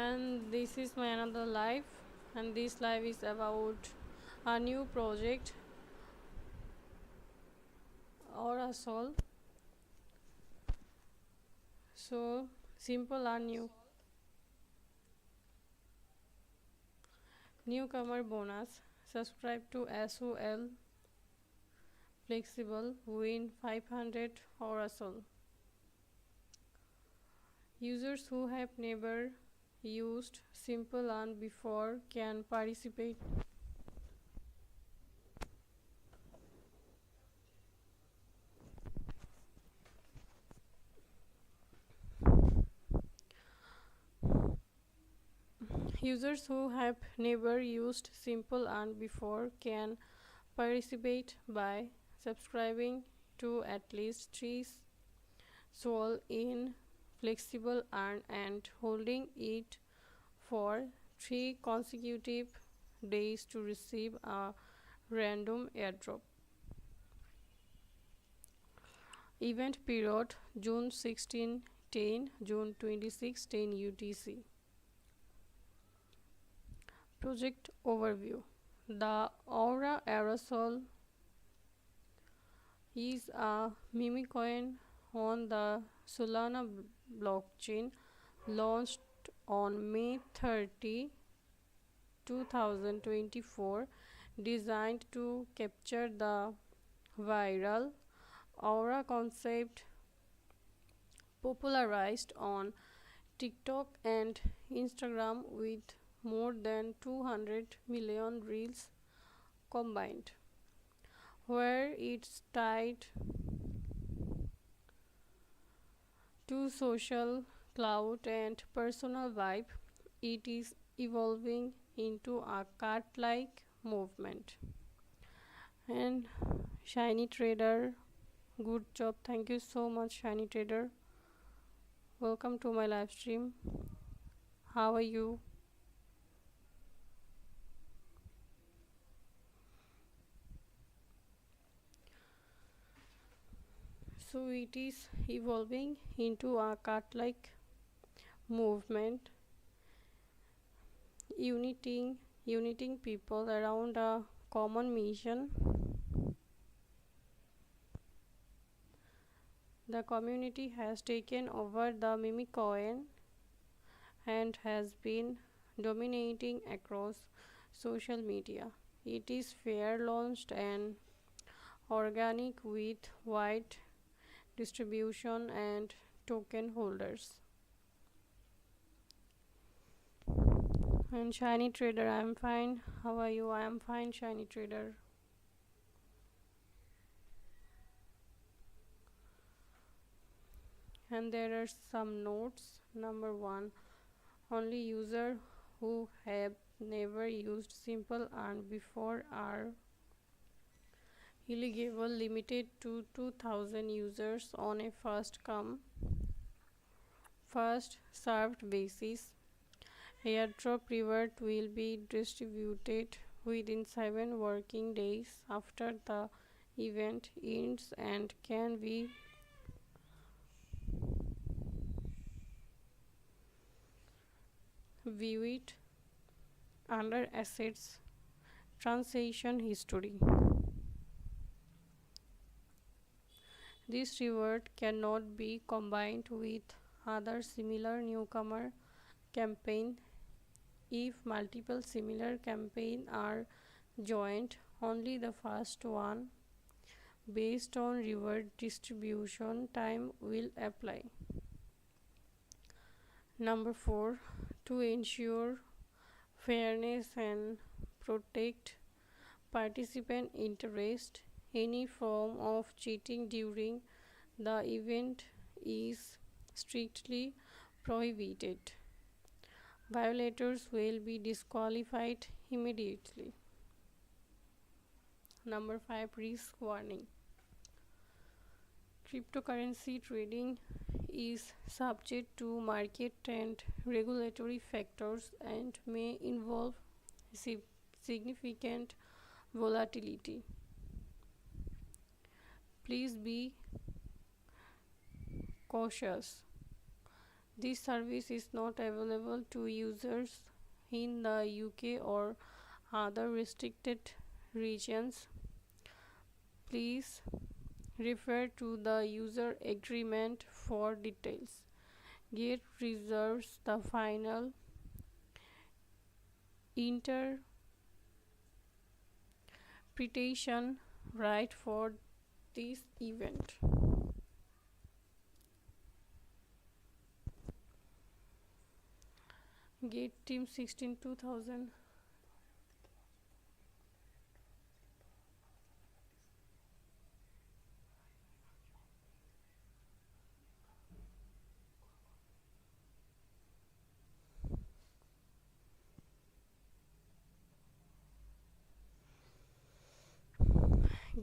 And this is my another live, and this live is about a new project, AURASOL. So simple and newcomer bonus. Subscribe to SOL Flexible, win 500 AURASOL. Users who have never used simple and before can participate. Users who have never used simple and before can participate by subscribing to at least 3 SOL in flexible earn and holding it for 3 consecutive days to receive a random airdrop. Event period June 16 10 June 26 10 UTC. Project overview. The Aura Aerosol is a meme coin on the Solana blockchain launched on May 30, 2024, designed to capture the viral aura concept popularized on TikTok and Instagram with more than 200 million reels combined, where it's tied to social, cloud, and personal vibe. It is evolving into a cart-like movement. And Shiny Trader, good job. Thank you so much, Shiny Trader. Welcome to my live stream. How are you? So it is evolving into a cart-like movement, uniting people around a common mission. The community has taken over the meme coin and has been dominating across social media. It is fair launched and organic with wide distribution and token holders. And Shiny Trader, I am fine. How are you? I am fine, Shiny Trader. And there are some notes. Number 1, only user who have never used simple and before are eligible, limited to 2000 users on a first come first served basis. Airdrop reward will be distributed within 7 working days after the event ends and can be viewed under assets transaction history. This reward cannot be combined with other similar newcomer campaign. If multiple similar campaigns are joined, only the first one based on reward distribution time will apply. Number 4, to ensure fairness and protect participant interest, any form of cheating during the event is strictly prohibited. Violators will be disqualified immediately. Number 5, risk warning. Cryptocurrency trading is subject to market and regulatory factors and may involve significant volatility. Please be cautious. This service is not available to users in the UK or other restricted regions. Please refer to the user agreement for details. Gate reserves the final interpretation right for this event. Gate Team 16 2000.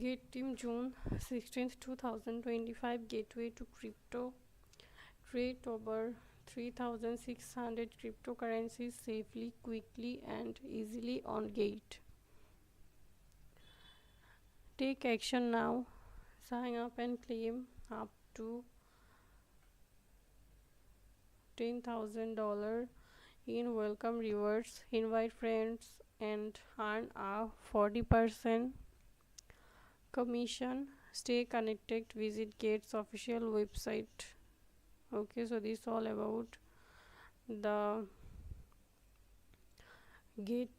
Gate Team June 16th 2025. Gateway to crypto. Trade over 3600 cryptocurrencies safely, quickly and easily on Gate. Take action now. Sign up and claim up to $10,000 in welcome rewards. Invite friends and earn a 40% commission. Stay connected. Visit Gate's official website. Okay, so this is all about the Gate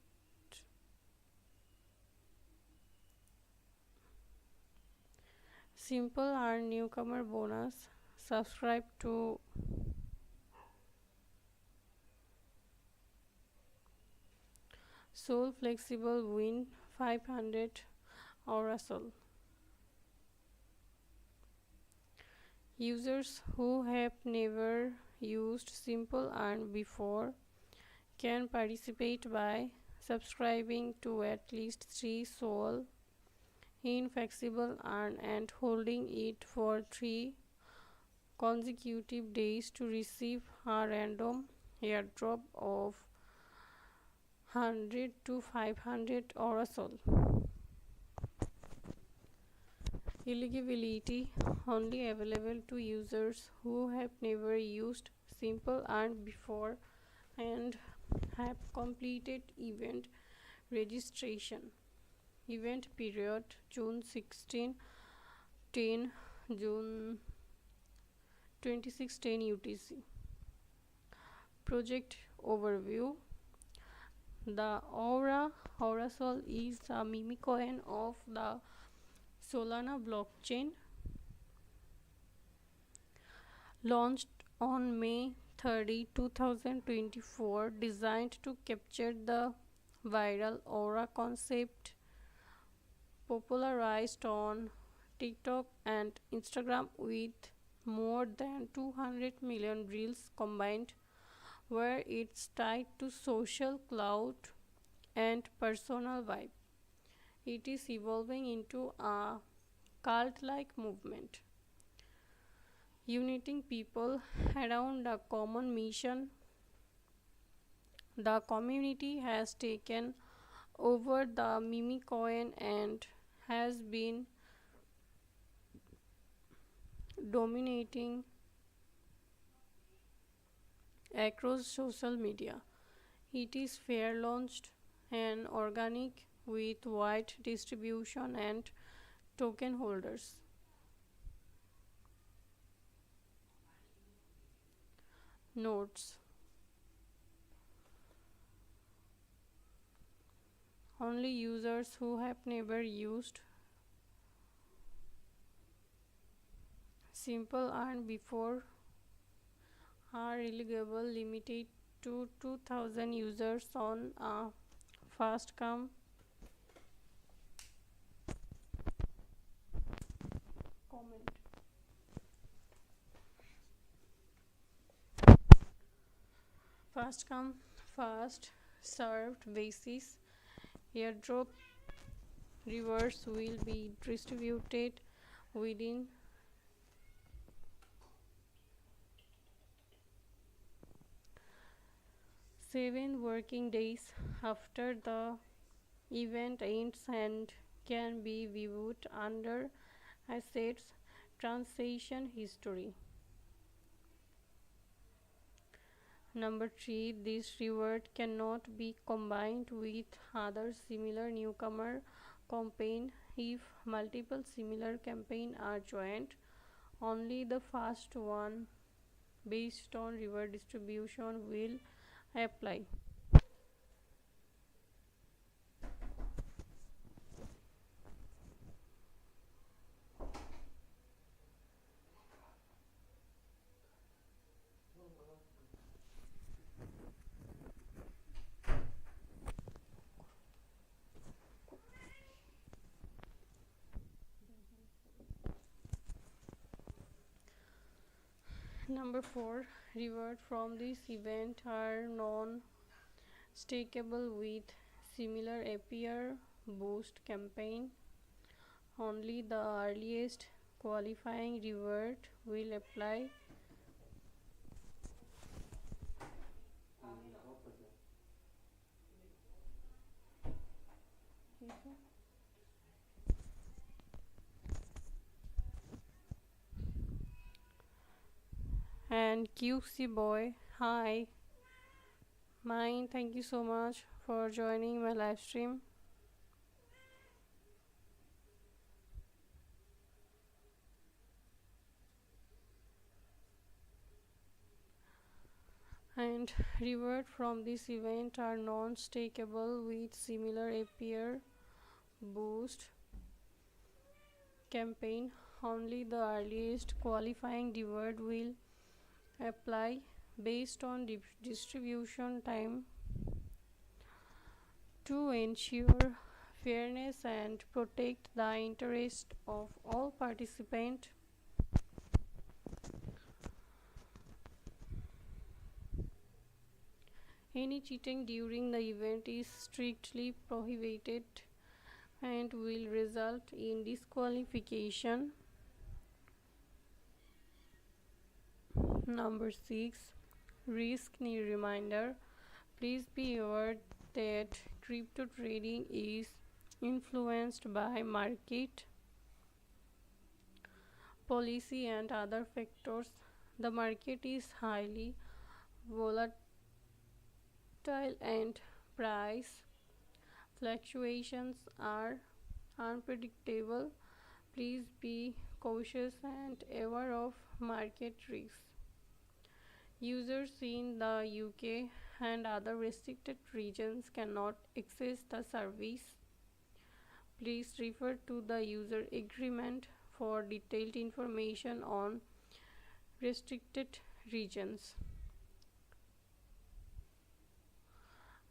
simple earn newcomer bonus. Subscribe to Sol Flexible win 500 AURASOL. Users who have never used Simple Earn before can participate by subscribing to at least 3 Sol in Flexible Earn and holding it for 3 consecutive days to receive a random airdrop of 100 to 500 AURASOL. Eligibility only available to users who have never used Simple Earn before and have completed event registration. Event period June 16 10 June 2610 UTC. Project overview. The AURASOL is a meme coin of the Solana blockchain, launched on May 30, 2024, designed to capture the viral aura concept popularized on TikTok and Instagram with more than 200 million reels combined, where it's tied to social cloud and personal vibe. It is evolving into a cult-like movement, uniting people around a common mission. The community has taken over the meme coin and has been dominating across social media. It is fair launched and organic with wide distribution and token holders. Notes: only users who have never used Simple Earn before are eligible, limited to 2000 users on a fast come comment. Fast come fast served basis. Airdrop rewards will be distributed within 7 working days after the event ends and can be viewed under Assets Transaction History. Number 3, this reward cannot be combined with other similar newcomer campaign. If multiple similar campaigns are joined, only the first one based on reward distribution will apply. Number 4, reward from this event are non-stackable with similar APR boost campaign. Only the earliest qualifying reward will apply. And QC boy, hi. Mine, thank you so much for joining my live stream. And reward from this event are non-stackable with similar APR boost campaign. Only the earliest qualifying reward will apply based on distribution time. To ensure fairness and protect the interest of all participants, any cheating during the event is strictly prohibited and will result in disqualification. Number 6, risk reminder. Please be aware that crypto trading is influenced by market policy and other factors. The market is highly volatile and price fluctuations are unpredictable. Please be cautious and aware of market risks. Users in the UK and other restricted regions cannot access the service. Please refer to the user agreement for detailed information on restricted regions.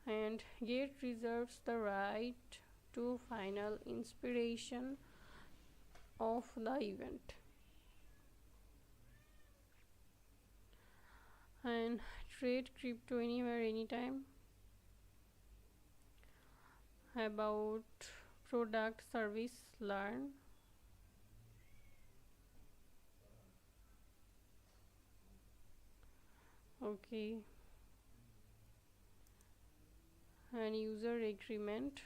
And GATE reserves the right to final inspiration of the event. And trade crypto anywhere, anytime. About product, service, learn. Okay. And user agreement.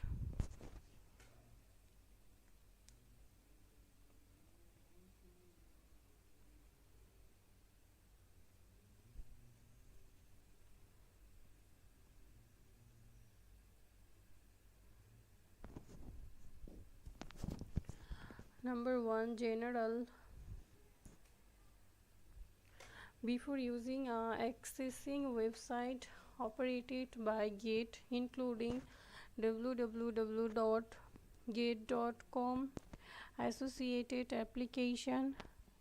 Number 1, general. Before using accessing website operated by GATE, including www.gate.com, associated application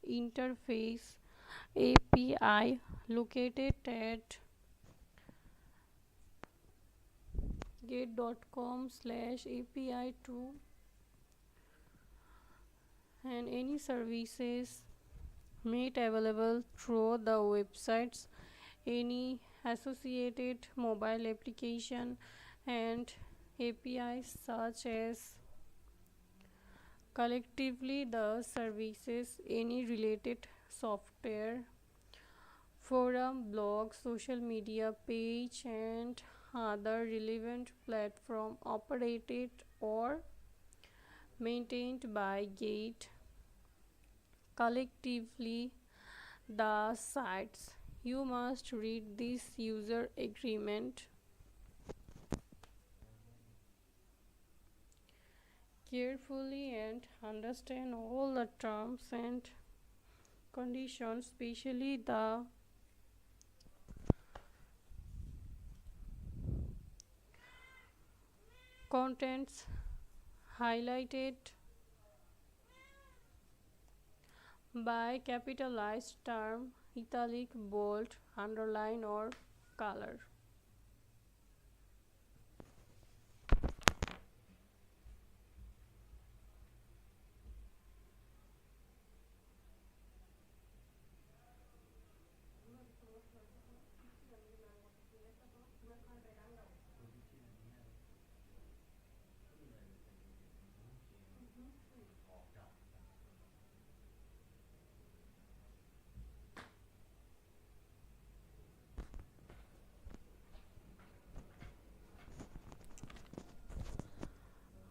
interface API located at gate.com/API2, and any services made available through the websites, any associated mobile application and APIs such as collectively the services, any related software, forum, blog, social media page and other relevant platform operated or maintained by GATE. Collectively, the sites You must read this user agreement carefully and understand all the terms and conditions, especially the contents highlighted by capitalized term, italic, bold, underline or color.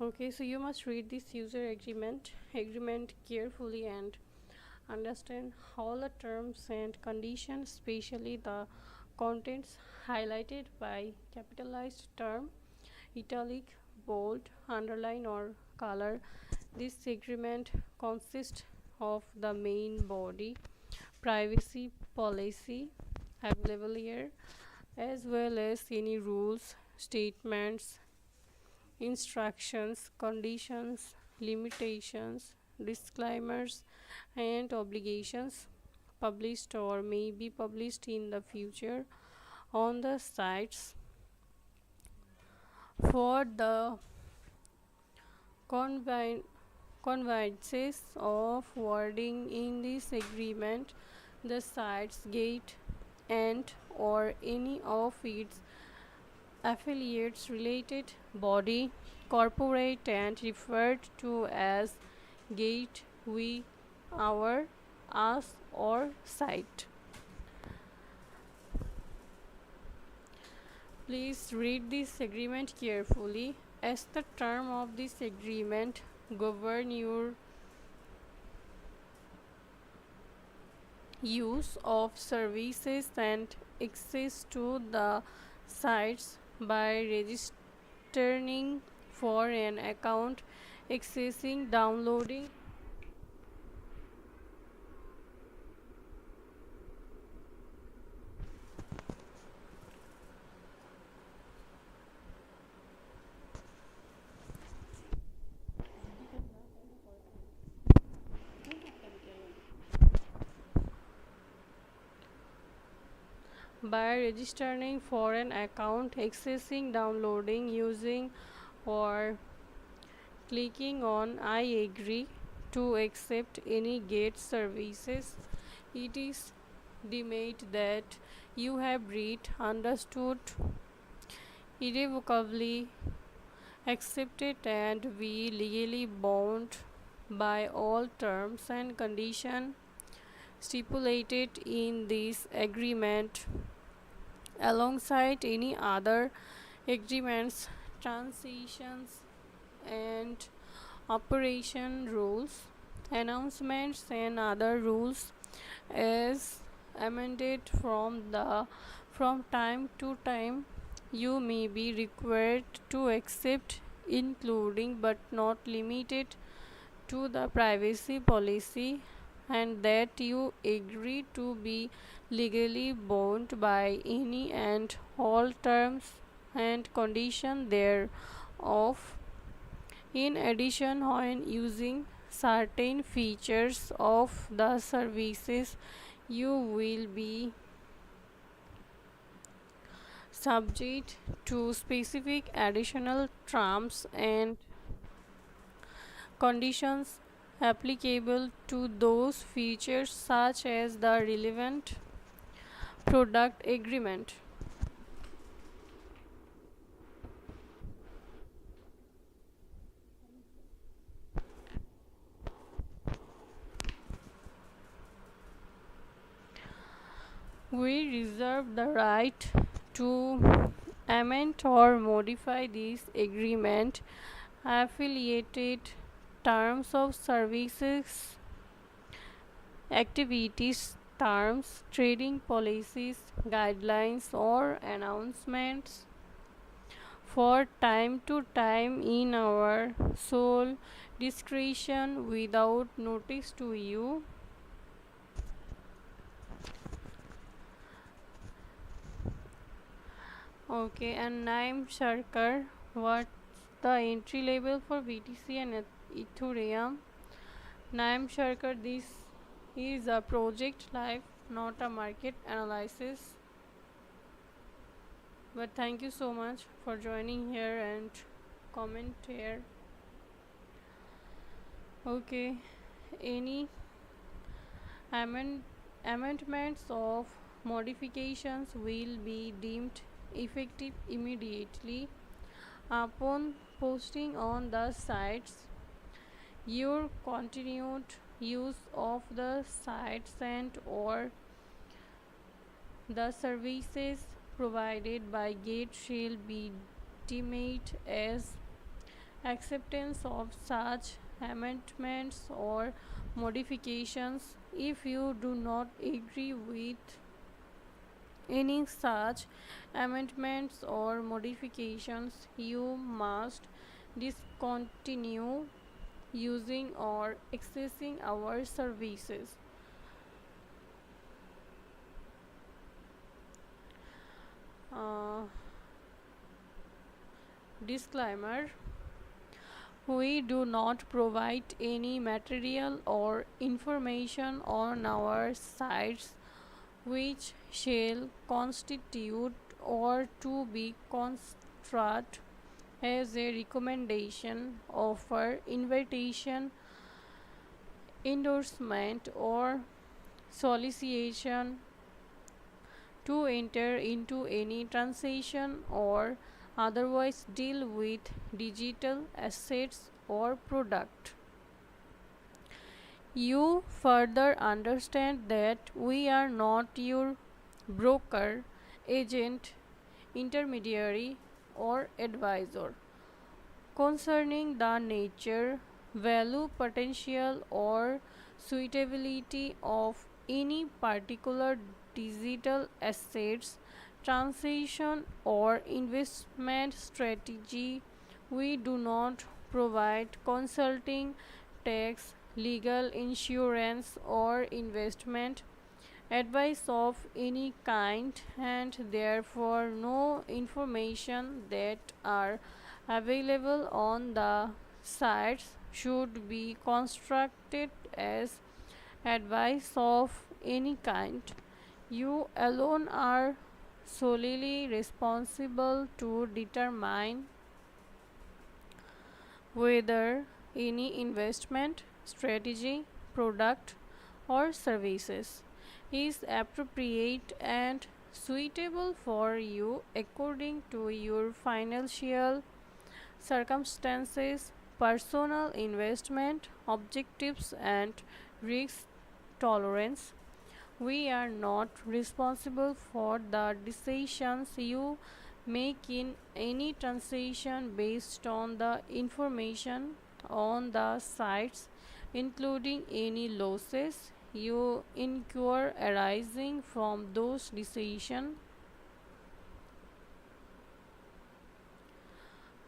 Okay, so you must read this user agreement carefully and understand all the terms and conditions, especially the contents highlighted by capitalized term, italic, bold, underline or color. This agreement consists of the main body, privacy policy available here, as well as any rules, statements, instructions, conditions, limitations, disclaimers, and obligations published or may be published in the future on the sites. For the conveyances of wording in this agreement, the sites gate and or any of its affiliates, related body, corporate and referred to as gate, we, our, us or site. Please read this agreement carefully, as the term of this agreement govern your use of services and access to the sites by registering for an account, accessing, downloading by registering for an account, accessing, downloading, using or clicking on I agree to accept any gate services. It is deemed that you have read, understood, irrevocably accepted and be legally bound by all terms and conditions stipulated in this agreement, alongside any other agreements, transitions and operation rules, announcements and other rules as amended from time to time. You may be required to accept, including but not limited to the privacy policy, and that you agree to be legally bound by any and all terms and conditions thereof. In addition, when using certain features of the services, you will be subject to specific additional terms and conditions applicable to those features, such as the relevant product agreement. We reserve the right to amend or modify this agreement, affiliated terms of services, activities, terms, trading policies, guidelines, or announcements for time to time in our sole discretion without notice to you. Okay, and Naim Sharkar, what's the entry level for BTC and Ethereum? Naim Sharkar, this is a project life, not a market analysis. But thank you so much for joining here and comment here. Okay, any amend- amendments of modifications will be deemed effective immediately upon posting on the sites. Your continued use of the sites and or the services provided by Gate shall be deemed as acceptance of such amendments or modifications. If you do not agree with any such amendments or modifications, you must discontinue using or accessing our services. Uh, Disclaimer: we do not provide any material or information on our sites which shall constitute or to be construed as a recommendation, offer, invitation, endorsement, or solicitation to enter into any transaction or otherwise deal with digital assets or product. You further understand that we are not your broker, agent, intermediary, or advisor concerning the nature, value, potential, or suitability of any particular digital assets, transaction, or investment strategy. We do not provide consulting, tax, legal, insurance, or investment advice of any kind, and therefore no information that are available on the sites should be construed as advice of any kind. You alone are solely responsible to determine whether any investment strategy, product, or services is appropriate and suitable for you according to your financial circumstances, personal investment objectives, and risk tolerance. We are not responsible for the decisions you make in any transaction based on the information on the sites, including any losses you incur arising from those decisions.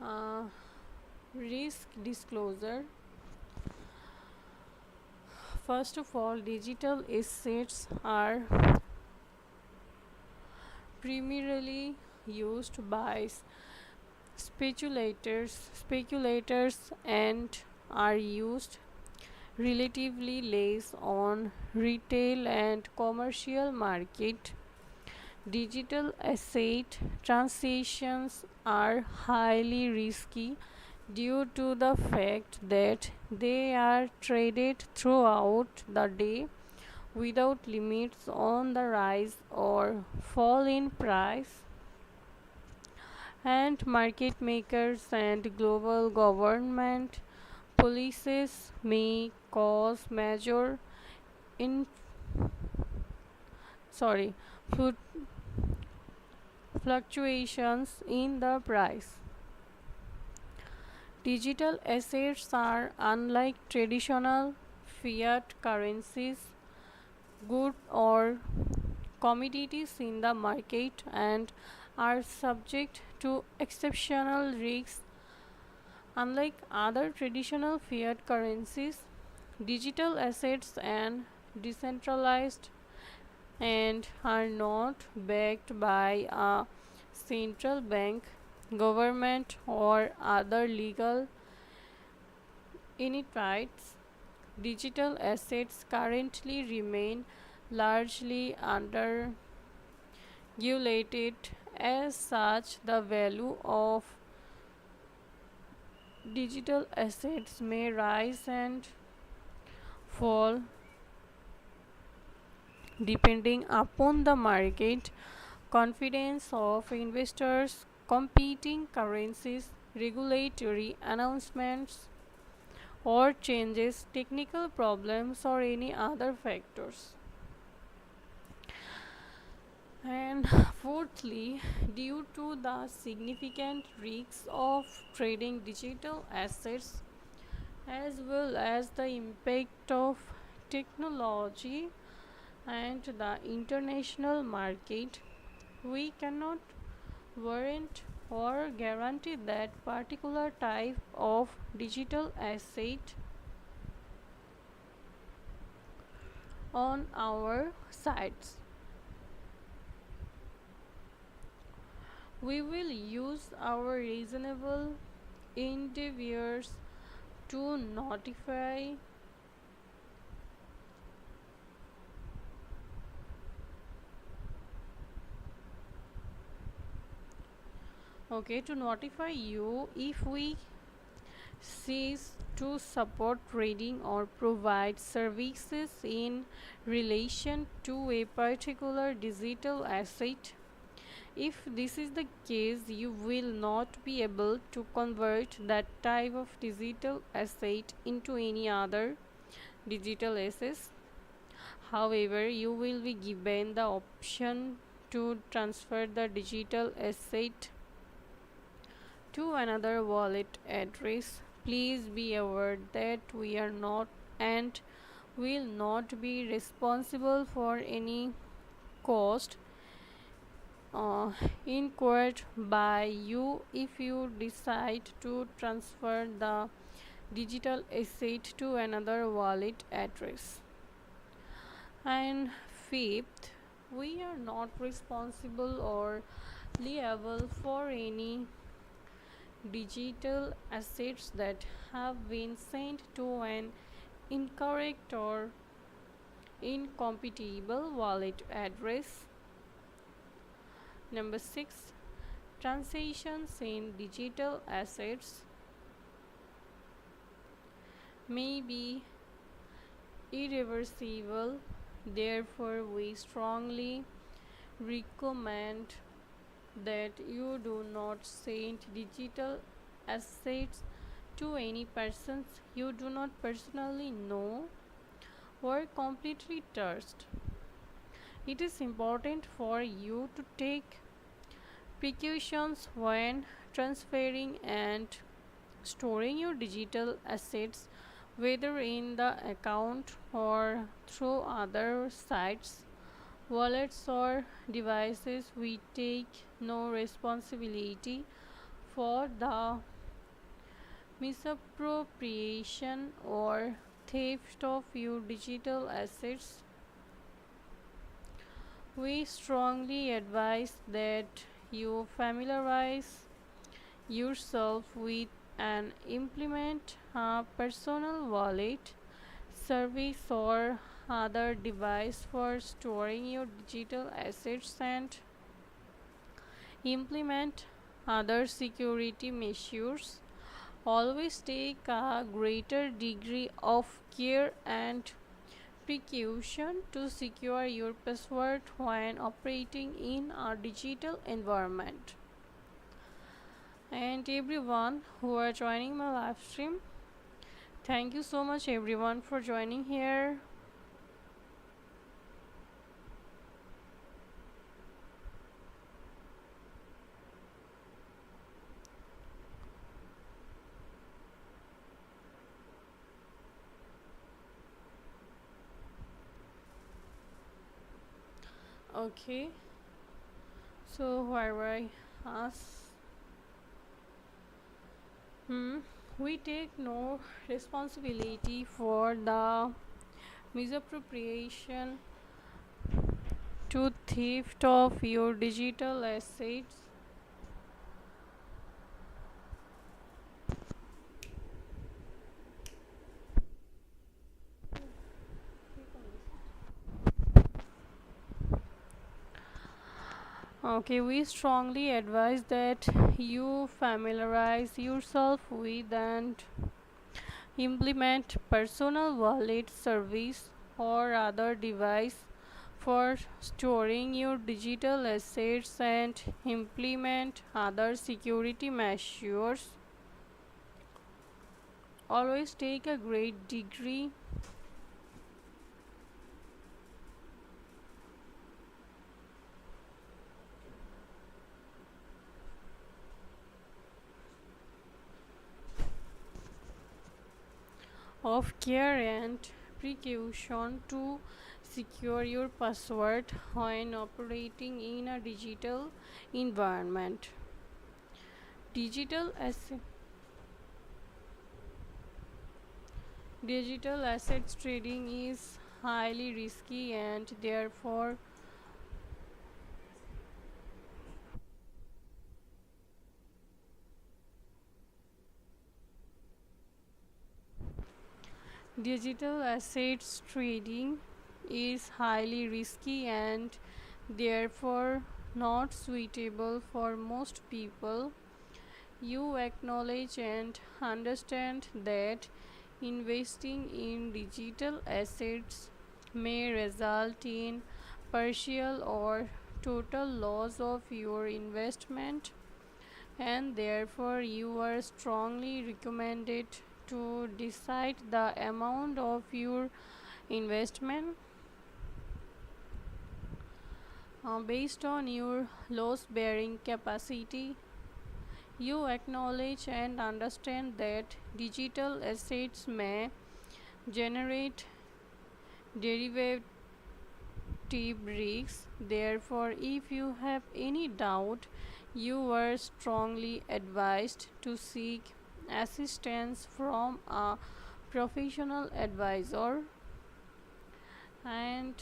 Uh, Risk disclosure. First of all, digital assets are primarily used by speculators and are used relatively less on retail and commercial market. Digital asset transactions are highly risky due to the fact that they are traded throughout the day without limits on the rise or fall in price, and market makers and global government policies may cause major in sorry fluctuations in the price. Digital assets are unlike traditional fiat currencies. good or commodities in the market and are subject to exceptional risks. Unlike other traditional fiat currencies, digital assets and decentralized and are not backed by a central bank, government, or other legal entities. Digital assets currently remain largely underregulated. As such, the value of digital assets may rise and fall depending upon the market confidence of investors, competing currencies, regulatory announcements or changes, technical problems, or any other factors. And fourthly, due to the significant risks of trading digital assets as well as the impact of technology and the international market, we cannot warrant or guarantee that particular type of digital asset on our sites. We will use our reasonable endeavors to notify you if we cease to support trading or provide services in relation to a particular digital asset. If this is the case, you will not be able to convert that type of digital asset into any other digital assets. However, you will be given the option to transfer the digital asset to another wallet address. Please be aware that we are not and will not be responsible for any cost incurred by you if you decide to transfer the digital asset to another wallet address. And fifth, we are not responsible or liable for any digital assets that have been sent to an incorrect or incompatible wallet address. Number 6, transactions in digital assets may be irreversible. Therefore, we strongly recommend that you do not send digital assets to any persons you do not personally know or completely trust. It is important for you to take precautions when transferring and storing your digital assets, whether in the account or through other sites, wallets, or devices. We take no responsibility for the misappropriation or theft of your digital assets. We strongly advise that you familiarize yourself with and implement a personal wallet service or other device for storing your digital assets and implement other security measures. Always take a greater degree of care and precaution to secure your password when operating in a digital environment. And everyone who are joining my live stream, thank you so much everyone for joining here. Okay, so where I ask, we take no responsibility for the misappropriation to theft of your digital assets. Okay, we strongly advise that you familiarize yourself with and implement personal wallet service or other device for storing your digital assets and implement other security measures. Always take a great degree of care and precaution to secure your password when operating in a digital environment. Digital asset Digital assets trading is highly risky and therefore digital assets trading is highly risky and therefore not suitable for most people. You acknowledge and understand that investing in digital assets may result in partial or total loss of your investment, and therefore you are strongly recommended to decide the amount of your investment based on your loss bearing capacity. You acknowledge and understand that digital assets may generate derivative risks. Therefore, if you have any doubt, you are strongly advised to seek assistance from a professional advisor and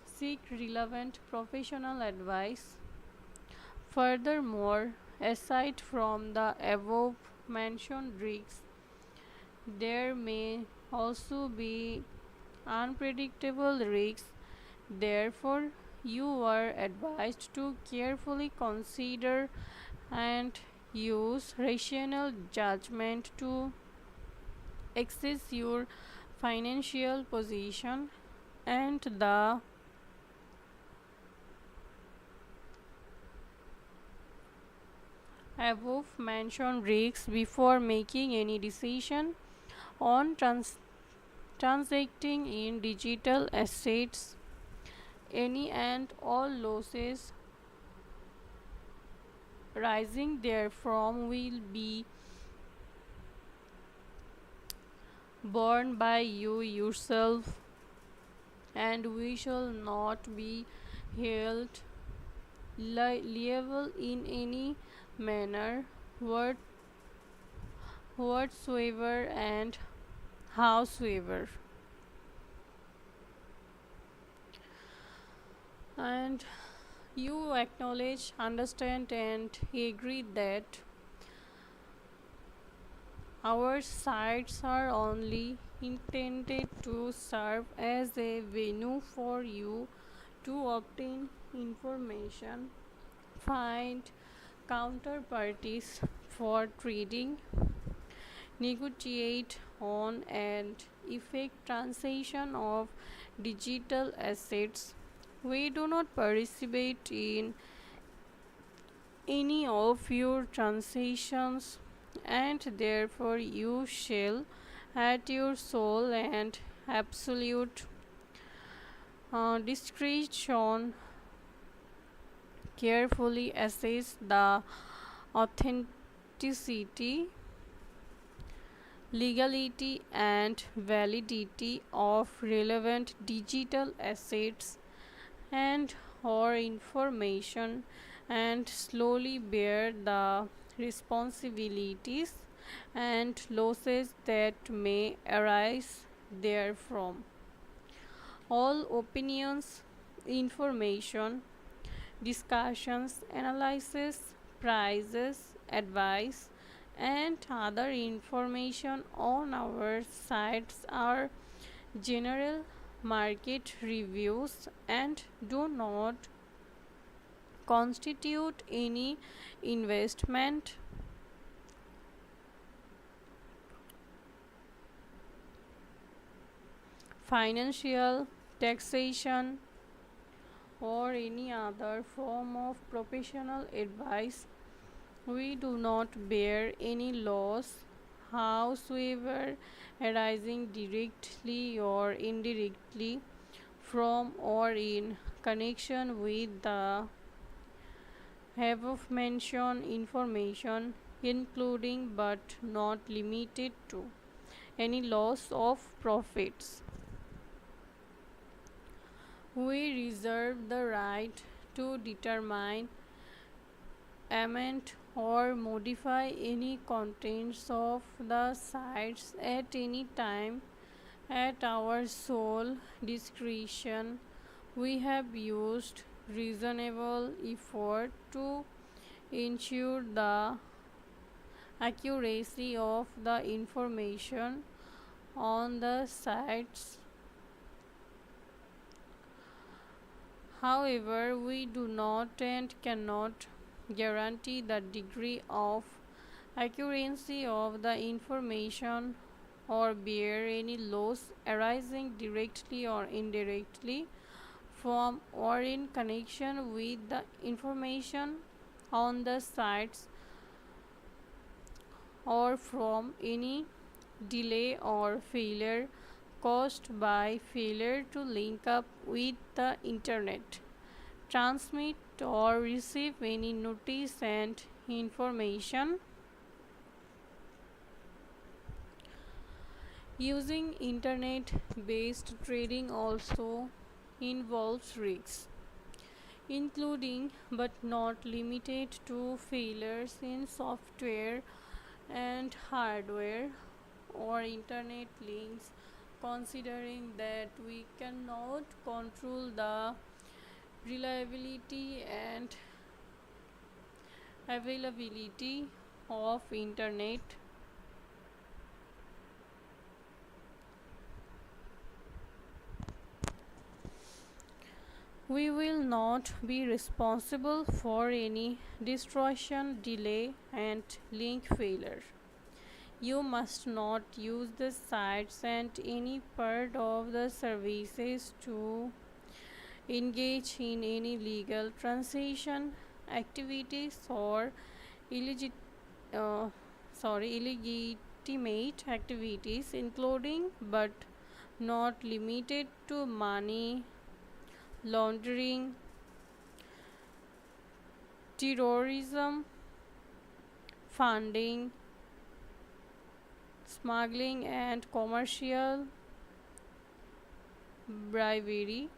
seek relevant professional advice. Furthermore, aside from the above mentioned risks, there may also be unpredictable risks. Therefore, you are advised to carefully consider and use rational judgment to assess your financial position and the above mentioned risks before making any decision on transacting in digital assets. Any and all losses rising therefrom will be borne by you yourself, and we shall not be held liable in any manner whatsoever and howsoever. And you acknowledge, understand, and agree that our sites are only intended to serve as a venue for you to obtain information, find counterparties for trading, negotiate on and effect transaction of digital assets. We do not participate in any of your transactions, and therefore you shall at your sole and absolute discretion carefully assess the authenticity, legality, and validity of relevant digital assets and or information and slowly bear the responsibilities and losses that may arise therefrom. All opinions, information, discussions, analysis, prices, advice, and other information on our sites are general market reviews and do not constitute any investment, financial, taxation, or any other form of professional advice. We do not bear any loss, howsoever arising directly or indirectly from or in connection with the above mentioned information, including but not limited to any loss of profits. We reserve the right to determine, amend, or modify any contents of the sites at any time at our sole discretion. We have used reasonable effort to ensure the accuracy of the information on the sites. However, we do not and cannot guarantee the degree of accuracy of the information or bear any loss arising directly or indirectly from or in connection with the information on the sites, or from any delay or failure caused by failure to link up with the internet, transmit or receive any notice and information. Using internet based trading also involves risks, including but not limited to failures in software and hardware or internet links, considering that we cannot control the reliability and availability of internet. We will not be responsible for any distortion, delay, and link failure. You must not use the sites and any part of the services to engage in any legal transaction activities or illegit- uh, illegitimate activities, including but not limited to money laundering, terrorism, funding, smuggling, and commercial bribery.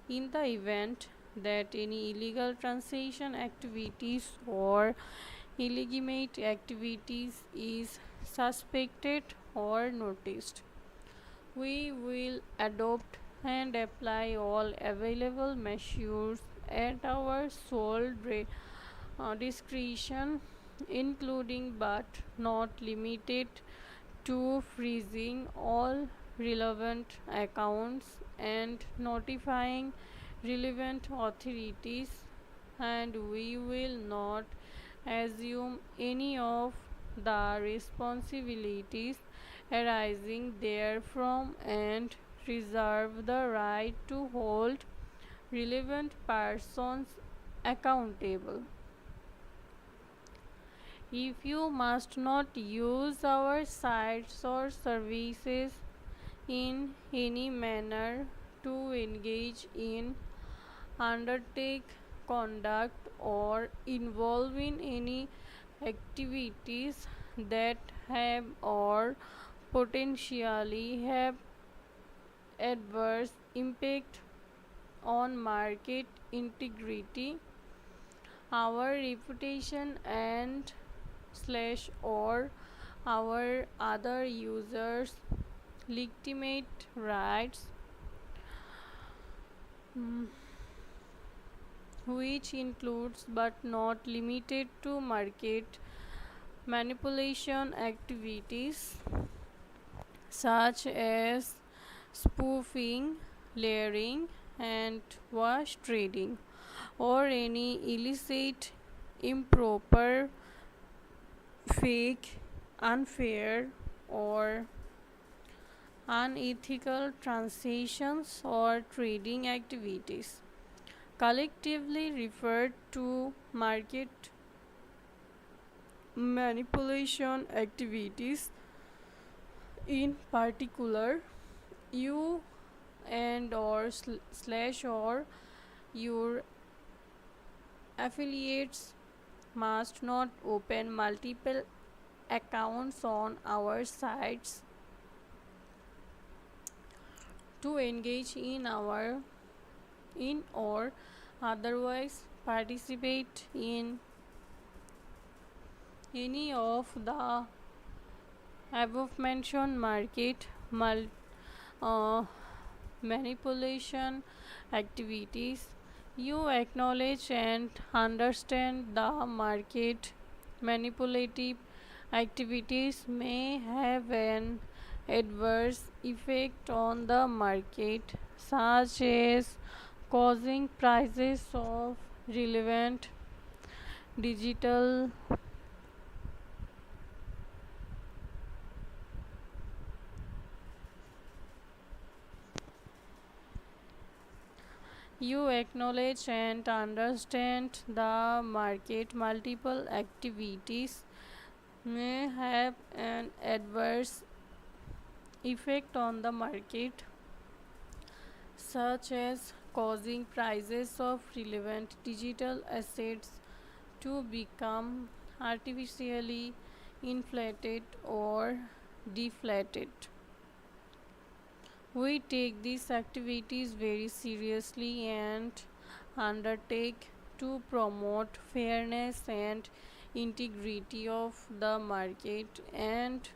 In the event that any illegal transaction activities or illegitimate activities is suspected or noticed, we will adopt and apply all available measures at our sole discretion, including but not limited to freezing all relevant accounts and notifying relevant authorities, and we will not assume any of the responsibilities arising therefrom and reserve the right to hold relevant persons accountable. If you must not use our sites or services in any manner to engage in, undertake, conduct, or involve in any activities that have or potentially have adverse impact on market integrity, our reputation, and slash or our other users' legitimate rights, which includes but not limited to market manipulation activities such as spoofing, layering, and wash trading, or any illicit, improper, fake, unfair, or unethical transactions or trading activities, collectively referred to market manipulation activities. In particular, you and or slash or your affiliates must not open multiple accounts on our sites to engage in or otherwise participate in any of the above mentioned market uh, manipulation activities. You acknowledge and understand the market manipulative activities may have an adverse effect on the market, such as causing prices of relevant digital You acknowledge and understand the market. Multiple activities may have an adverse effect on the market, such as causing prices of relevant digital assets to become artificially inflated or deflated. We take these activities very seriously and undertake to promote fairness and integrity of the market, and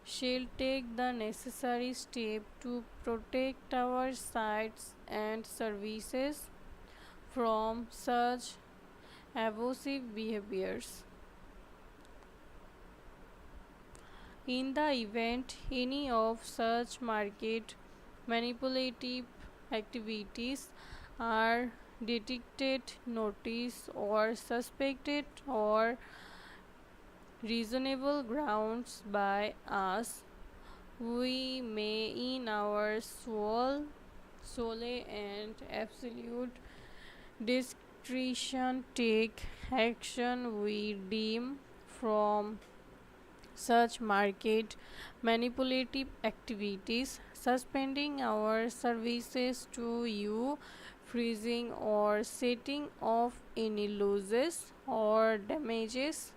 shall take the necessary step to protect our sites and services from such abusive behaviors. In the event any of such market manipulative activities are detected, noticed, or suspected or reasonable grounds by us, we may, in our sole and absolute discretion, take action we deem from such market manipulative activities, suspending our services to you, freezing or setting off any losses or damages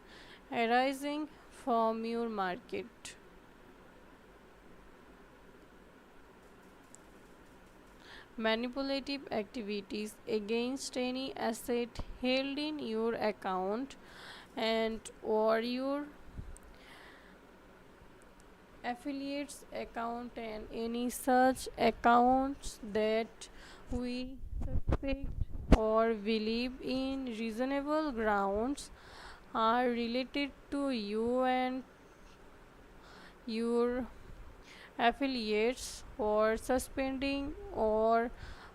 arising from your market manipulative activities against any asset held in your account and or your affiliates account, and any such accounts that we suspect or believe in reasonable grounds are related to you and your affiliates, or suspending or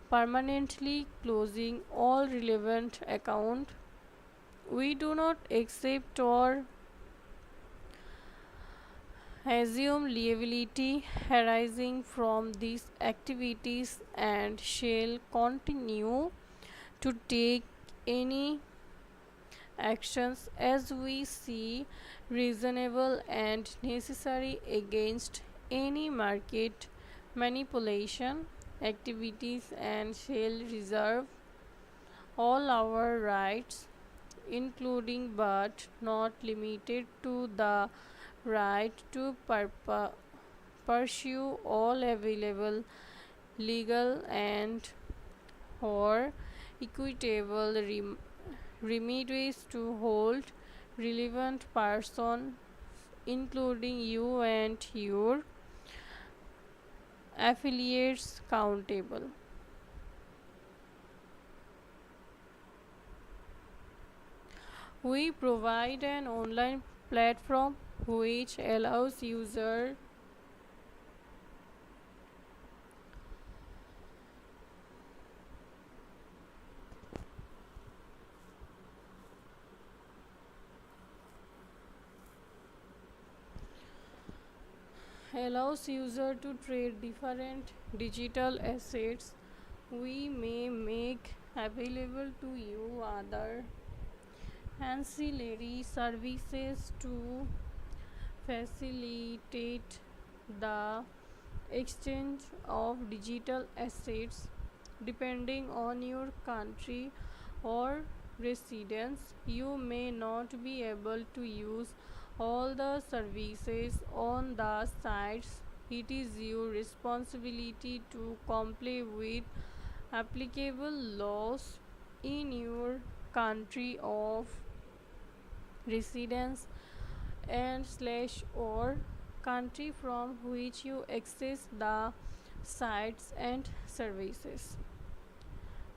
permanently closing all relevant account. We do not accept or assume liability arising from these activities and shall continue to take any actions as we see reasonable and necessary against any market manipulation activities, and shall reserve all our rights, including but not limited to the right to pursue all available legal and or equitable remedies to hold relevant person, including you and your affiliates, accountable. We provide an online platform which allows user to trade different digital assets. We may make available to you other ancillary services to facilitate the exchange of digital assets. Depending on your country or residence, you may not be able to use all the services on the sites. It is your responsibility to comply with applicable laws in your country of residence and slash or country from which you access the sites and services.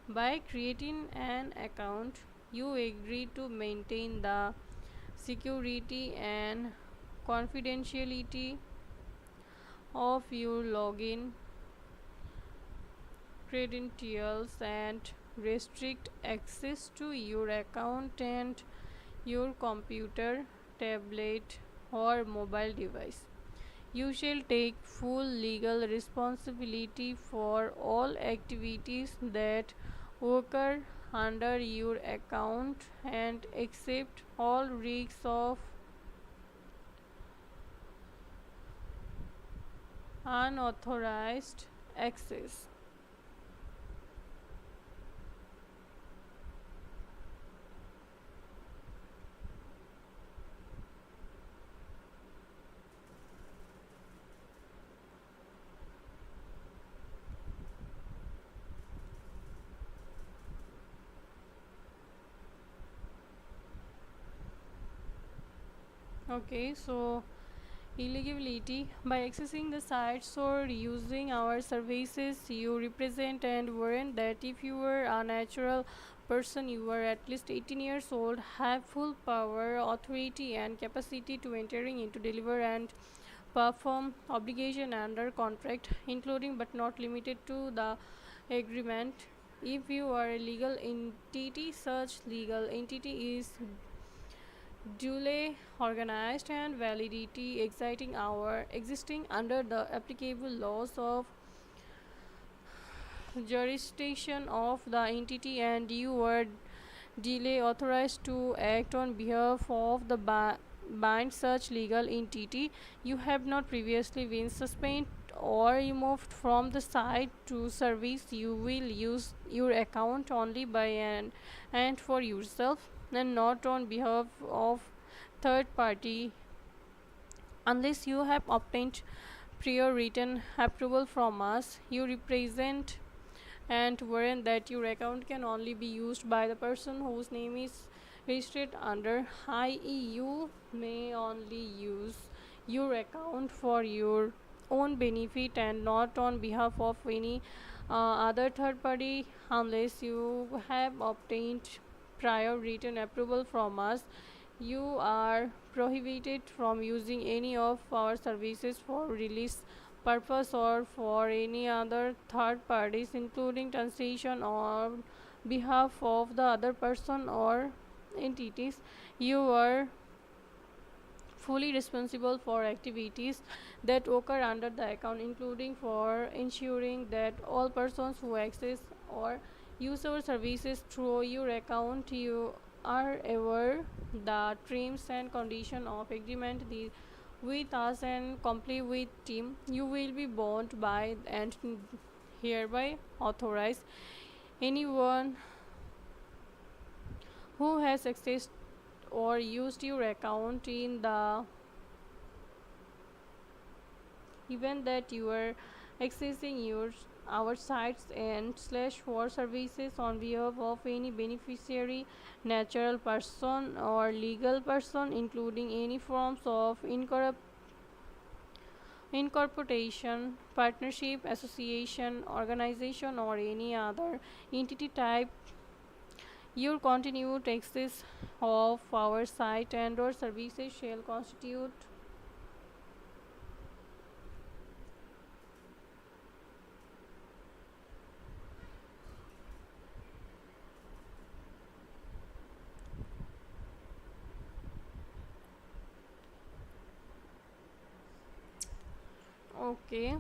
By creating an account, you agree to maintain the security and confidentiality of your login credentials and restrict access to your account and your computer, tablet, or mobile device. You shall take full legal responsibility for all activities that occur under your account and accept all risks of unauthorized access. Okay, so eligibility. By accessing the sites or using our services, you represent and warrant that if you are a natural person, you are at least 18 years old, have full power, authority, and capacity to entering into, deliver, and perform obligation under contract, including but not limited to the agreement. If you are a legal entity, such legal entity is duly organized and validity existing under the applicable laws of jurisdiction of the entity, and you were duly authorized to act on behalf of the bind such legal entity. You have not previously been suspended or removed from the site to service. You will use your account only by and for yourself and not on behalf of third party unless you have obtained prior written approval from us. You represent and warrant that your account can only be used by the person whose name is registered under, i.e. you may only use your account for your own benefit and not on behalf of any other third party unless you have obtained prior written approval from us. You are prohibited from using any of our services for release purpose or for any other third parties, including translation on behalf of the other person or entities. You are fully responsible for activities that occur under the account, including for ensuring that all persons who access or use our services through your account, you are aware the terms and condition of agreement with us and comply with team. You will be bound by and hereby authorize anyone who has accessed or used your account in the event that you are accessing yours our sites and slash for services on behalf of any beneficiary, natural person or legal person, including any forms of incorporation, partnership, association, organization, or any other entity type. Your continued access of our site and or services shall constitute. Okay.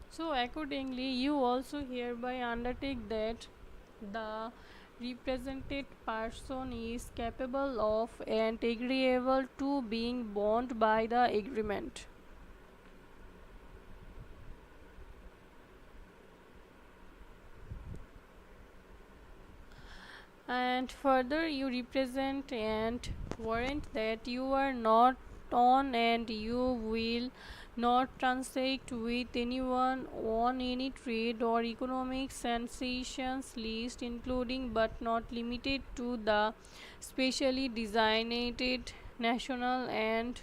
So accordingly, you also hereby undertake that the represented person is capable of and agreeable to being bound by the agreement. And further, you represent and warrant that you are not on and you will not transact with anyone on any trade or economic sensations list, including but not limited to the specially designated national and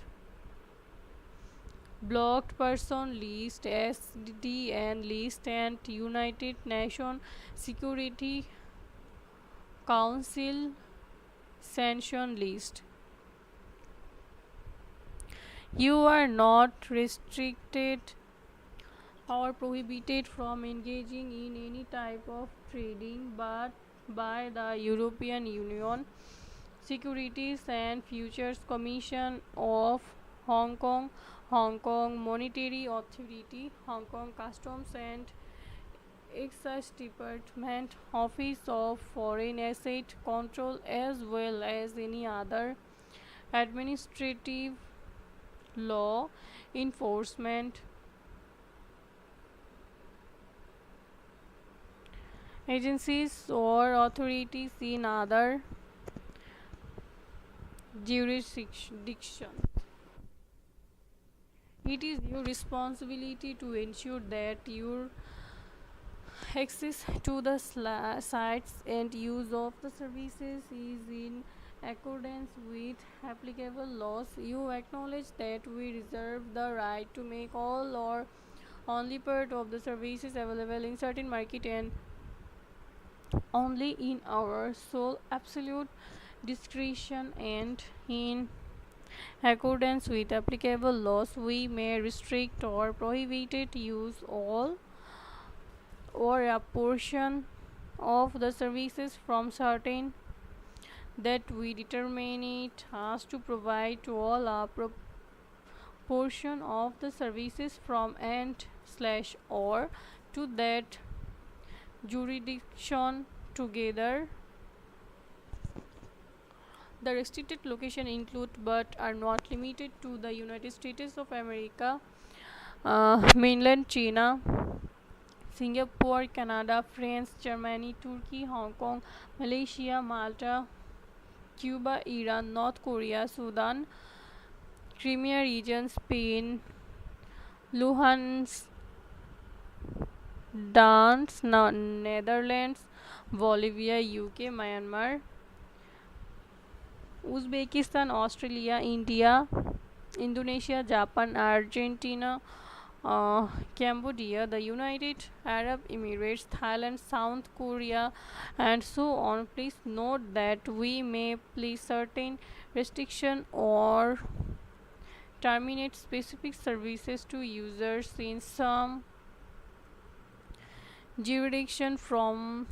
blocked person list, SDN list, and United Nations Security Council sanction list. You are not restricted or prohibited from engaging in any type of trading but by the European Union, Securities and Futures Commission of Hong Kong, Hong Kong Monetary Authority, Hong Kong Customs and Excise Department, Office of Foreign Asset Control, as well as any other administrative law enforcement agencies or authorities in other jurisdictions. It is your responsibility to ensure that your access to the sites and use of the services is in accordance with applicable laws. You acknowledge that we reserve the right to make all or only part of the services available in certain market and only in our sole absolute discretion and in accordance with applicable laws. We may restrict or prohibit use all or a portion of the services from certain that we determine it has to provide to all a portion of the services from and slash or to that jurisdiction together. The restricted location include but are not limited to the United States of America, mainland China, Singapore, Canada, France, Germany, Turkey, Hong Kong, Malaysia, Malta, Cuba, Iran, North Korea, Sudan, Crimea region, Spain, Luhansk, Netherlands, Bolivia, UK, Myanmar, Uzbekistan, Australia, India, Indonesia, Japan, Argentina, Cambodia, the United Arab Emirates, Thailand, South Korea, and so on. Please note that we may place certain restriction or terminate specific services to users in some jurisdiction from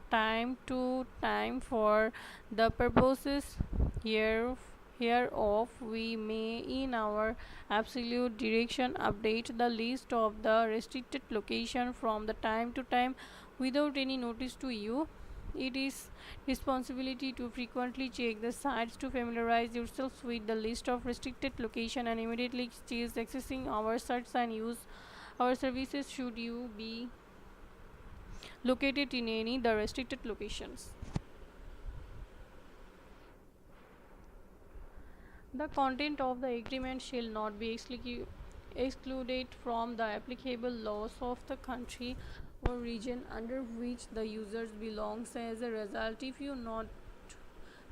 time to time for the purposes here hereof. We may in our absolute direction update the list of the restricted location from the time to time without any notice to you. It is responsibility to frequently check the sites to familiarize yourselves with the list of restricted location and immediately cease accessing our sites and use our services should you be located in any the restricted locations. The content of the agreement shall not be excluded from the applicable laws of the country or region under which the users belongs. As a result, if you not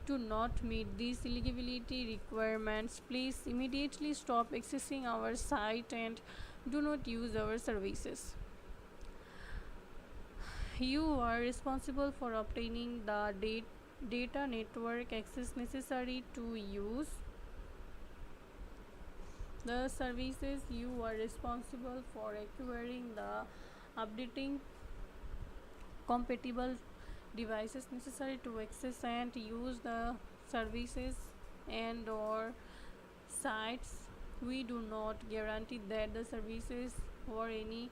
do not meet these eligibility requirements, please immediately stop accessing our site and do not use our services. You are responsible for obtaining the data network access necessary to use the services. You are responsible for acquiring the updating compatible devices necessary to access and use the services and or sites. We do not guarantee that the services or any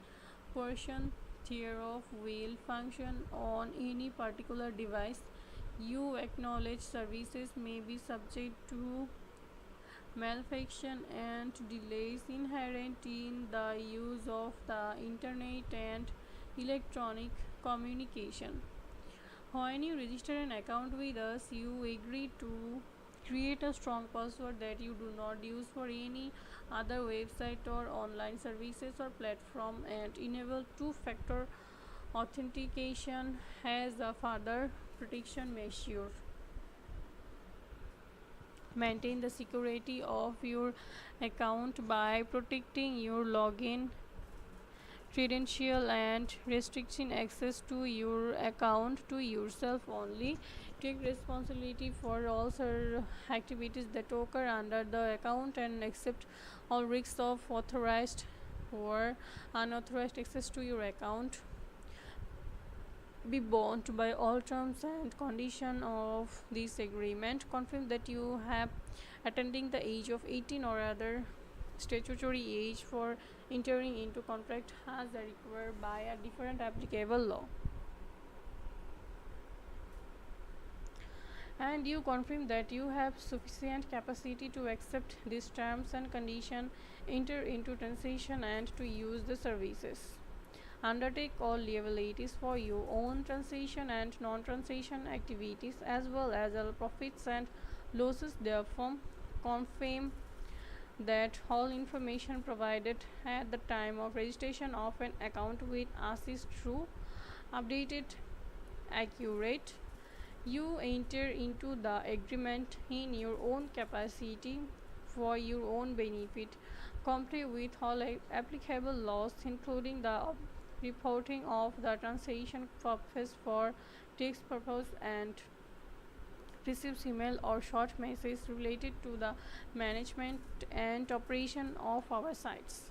portion thereof will function on any particular device. You acknowledge services may be subject to malfunction and delays inherent in the use of the internet and electronic communication. When you register an account with us, you agree to create a strong password that you do not use for any other website or online services or platform, and enable two-factor authentication as a further protection measure. Maintain the security of your account by protecting your login credential and restricting access to your account to yourself only. Take responsibility for all activities that occur under the account and accept all risks of authorized or unauthorized access to your account. Be bound by all terms and conditions of this agreement. Confirm that you have attending the age of 18 or other statutory age for entering into contract as required by a different applicable law. And you confirm that you have sufficient capacity to accept these terms and conditions, enter into transaction and to use the services. Undertake all liabilities for your own transaction and non-transaction activities as well as all profits and losses therefrom. Confirm that all information provided at the time of registration of an account with us is true, updated, accurate. You enter into the agreement in your own capacity for your own benefit. Comply with all applicable laws, including the reporting of the transaction purpose for tax purpose and receives email or short message related to the management and operation of our sites.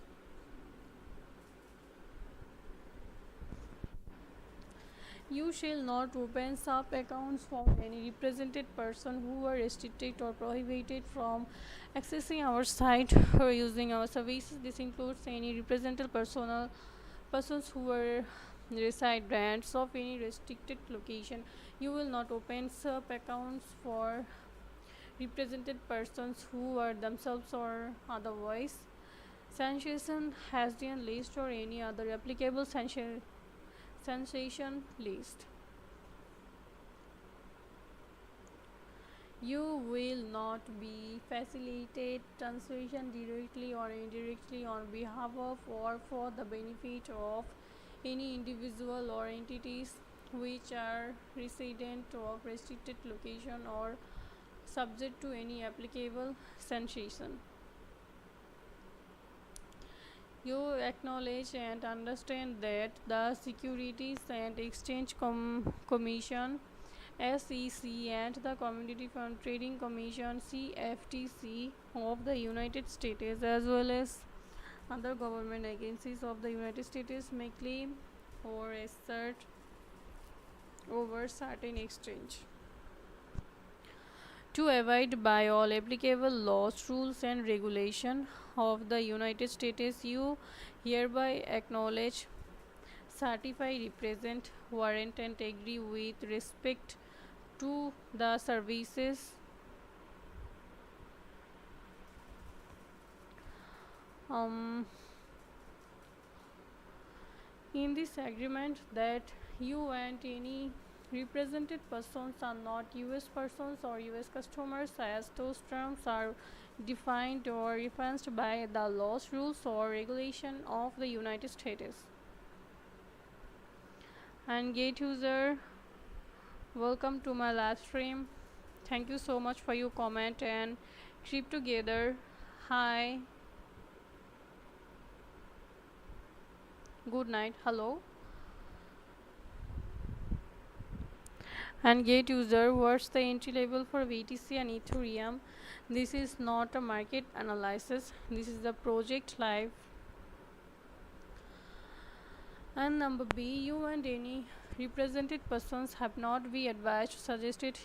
You shall not open sub accounts for any represented person who are restricted or prohibited from accessing our site or using our services. This includes any represented persons who are reside brands of any restricted location. You will not open sub accounts for represented persons who are themselves or otherwise sensation Hessian list or any other applicable sensation list. You will not be facilitate translation directly or indirectly on behalf of or for the benefit of any individual or entities which are resident of restricted location or subject to any applicable sanction. You acknowledge and understand that the Securities and Exchange Commission SEC and the Commodity Fund Trading Commission CFTC of the United States as well as other government agencies of the United States may claim or assert over certain exchange. To abide by all applicable laws, rules and regulations of the United States, you hereby acknowledge, certify, represent, warrant and agree with respect to the services in this agreement that you and any Represented persons are not US persons or US customers, as those terms are defined or referenced by the laws, rules, or regulation of the United States. And gate user, welcome to my live stream. Thank you so much for your comment and trip together. Hi, good night, hello. And gate user, what's the entry level for BTC and Ethereum? This is not a market analysis, this is the project live. And number B, you and any represented persons have not been advised to suggest it.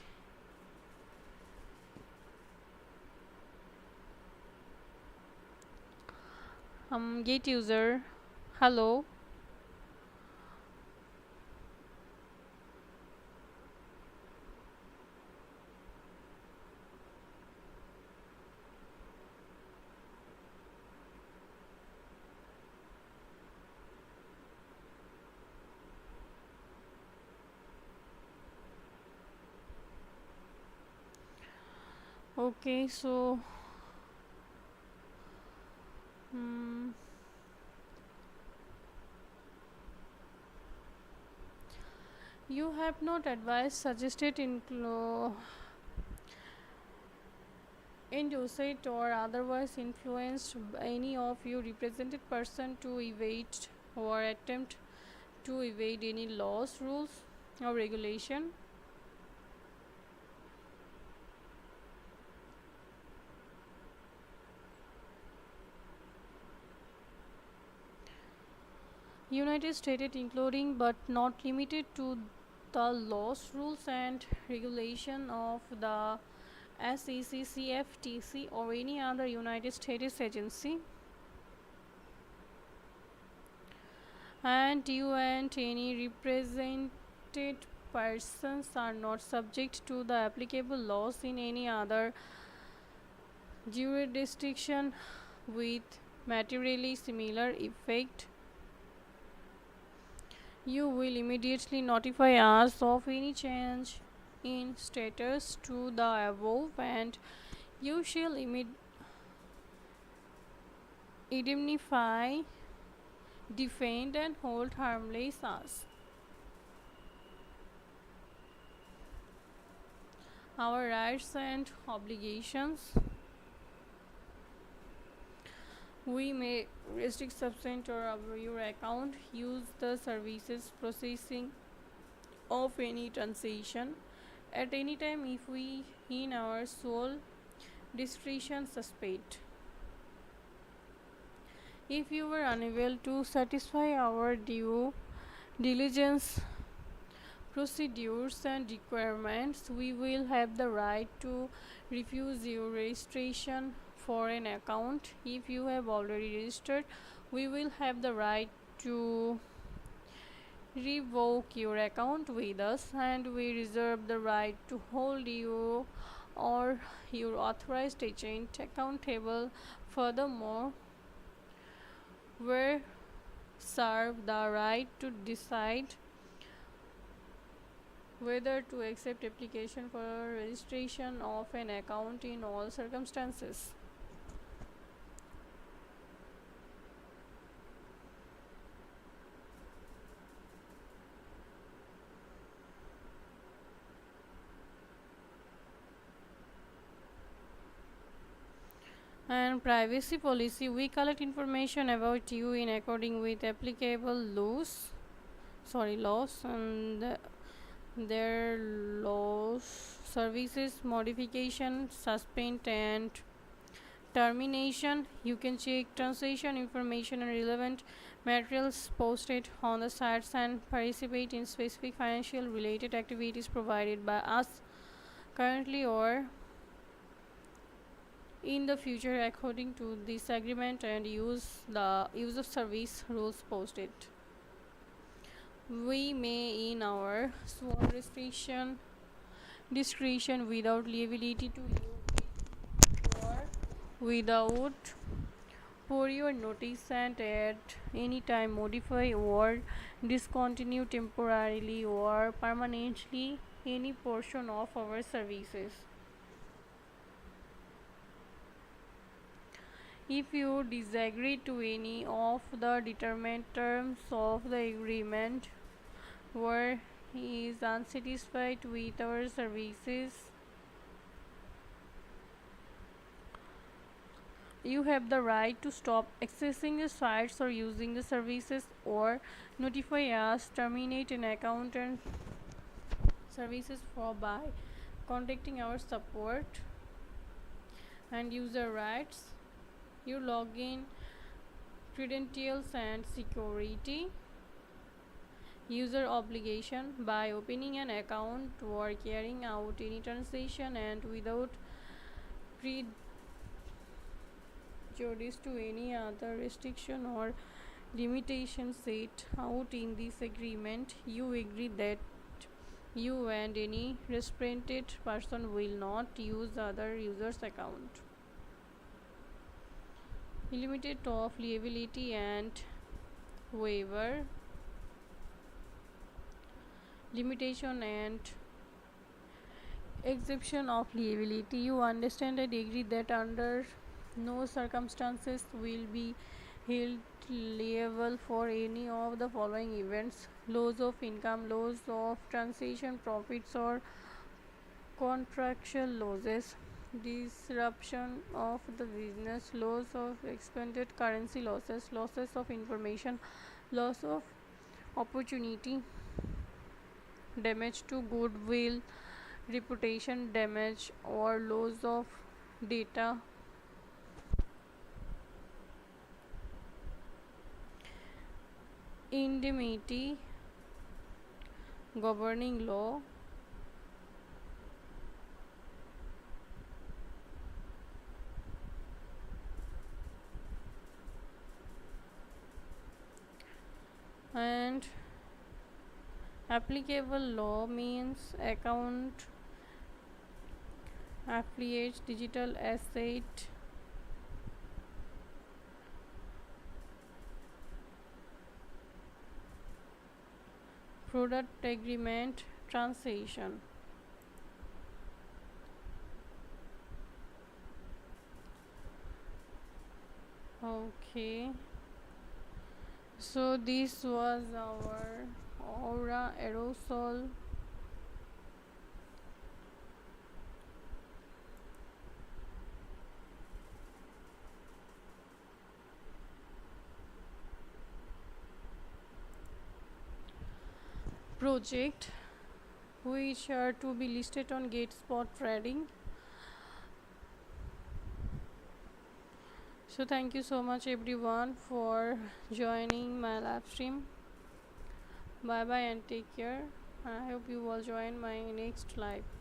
Gate user, hello. Okay, so you have not advised suggested induce it or otherwise influenced any of you represented person to evade or attempt to evade any laws, rules, or regulation. United States, including but not limited to the laws, rules, and regulation of the SEC, CFTC, or any other United States agency. And you and any represented persons are not subject to the applicable laws in any other jurisdiction with materially similar effect. You will immediately notify us of any change in status to the above, and you shall indemnify, defend, and hold harmless us. Our rights and obligations. We may restrict substance or your account, use the services processing of any transaction at any time if we in our sole discretion suspect. If you were unable to satisfy our due diligence procedures and requirements, we will have the right to refuse your registration for an account. If you have already registered, we will have the right to revoke your account with us, and we reserve the right to hold you or your authorized agent accountable. Furthermore, we reserve the right to decide whether to accept application for registration of an account in all circumstances. And privacy policy, we collect information about you in according with applicable laws and their laws, services, modification, suspend, and termination. You can check transaction information and relevant materials posted on the sites and participate in specific financial related activities provided by us currently or in the future according to this agreement, and use the use of service rules posted. We may in our sworn discretion without liability to you or without for your notice and at any time modify or discontinue temporarily or permanently any portion of our services. If you disagree to any of the determined terms of the agreement or is unsatisfied with our services, you have the right to stop accessing the sites or using the services or notify us, terminate an account and services for by contacting our support and user rights, your login credentials and security, user obligation by opening an account or carrying out any transaction and without prejudice to any other restriction or limitation set out in this agreement. You agree that you and any represented person will not use other users' account. Limited of liability and waiver, limitation and exception of liability. You understand and agree that under no circumstances will be held liable for any of the following events: loss of income, loss of transaction profits or contractual losses, disruption of the business, loss of expended currency losses, losses of information, loss of opportunity, damage to goodwill, reputation damage or loss of data, indemnity, governing law, and applicable law means account, affiliates, digital asset, product agreement, transaction. Okay, so this was our aura aerosol project, which are to be listed on GateSpot Trading. So thank you so much everyone for joining my live stream. Bye bye and take care. I hope you will join my next live.